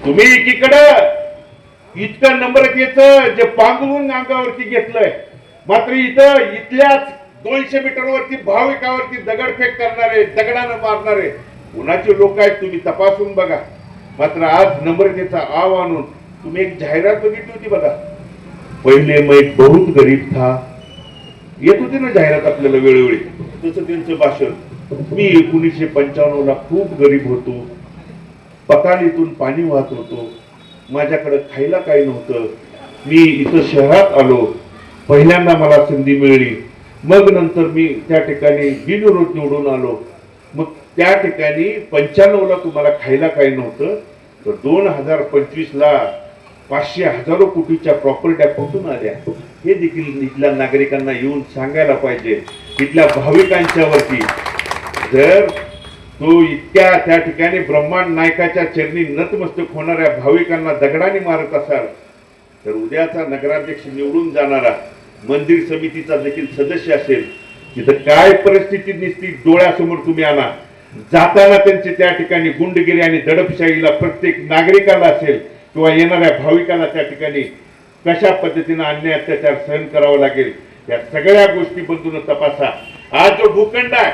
तुम्ही एकीकडं इतकं नम्रतेचं जे पांघरून अंगावरती घेतलंय, मात्र इथं इथल्याच 200 मीटरवरती भाविकावरती दगडफेक करणारे, दगडानं मारणारे कुणाचे लोक आहेत तुम्ही तपासून बघा. मात्र आज नम्रतेचा आव आणून तुम्ही एक जाहिरात बघितली होती बघा, पहिले मैं बहुत गरीब था, येत होती ना जाहिरात आपल्याला वेळोवेळी. तसं त्यांचं भाषण, मी 1995 ला खूप गरीब होतो, पकालीतून पाणी वाहत होतो, माझ्याकडे खायला काही नव्हतं, मी इथं शहरात आलो, पहिल्यांदा मला संधी मिळाली, मग नंतर मी त्या ठिकाणी बिनविरोध निवडून आलो, मग त्या ठिकाणी 95 ला तुम्हाला खायला काही नव्हतं, तर 2025 ला 500 हजारो कोटीच्या प्रॉपर्ट्या कुठून आल्या हे देखील इथल्या नागरिकांना येऊन सांगायला पाहिजे. इथल्या भाविकांच्या वरती जर तो इतक्या त्या ठिकाणी ब्रह्मांड नायकाच्या चरणी नतमस्तक होणाऱ्या भाविकांना दगडाने मारत असाल, तर उद्याचा नगराध्यक्ष निवडून जाणारा मंदिर समितीचा देखील सदस्य असेल, तिथं काय परिस्थिती दिसती डोळ्यासमोर तुम्ही आणा. जाताना त्यांचे त्या ठिकाणी गुंडगिरी आणि दडपशाहीला प्रत्येक नागरिकाला असेल किंवा येणाऱ्या भाविकाला त्या ठिकाणी कशा पद्धतीने अन्याय अत्याचार सहन करावा लागेल, या सगळ्या गोष्टी बंधून तपासा. आज जो भूखंड आहे,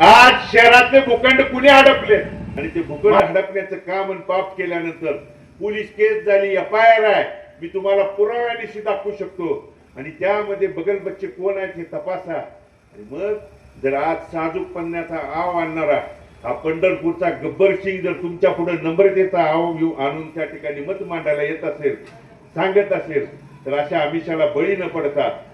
आज शहरातले भूखंड कुणी हडपले आणि ते भूखंड हडपण्याचं काम आणि पाप केल्यानंतर पोलीस केस झाली, FIR आहे, मी तुम्हाला पुराव्यानिशी दाखवू शकतो, आणि त्यामध्ये बगल बच्चे कोण आहेत हे तपासा. आणि मग जर आज साजूकपणाचा आव आणणारा हा पंढरपूरचा गब्बर सिंग जर तुमच्या पुढे नम्रतेचा आव आणून त्या ठिकाणी मत मांडायला येत असेल, सांगत असेल, तर अशा आमिषाला बळी न पडता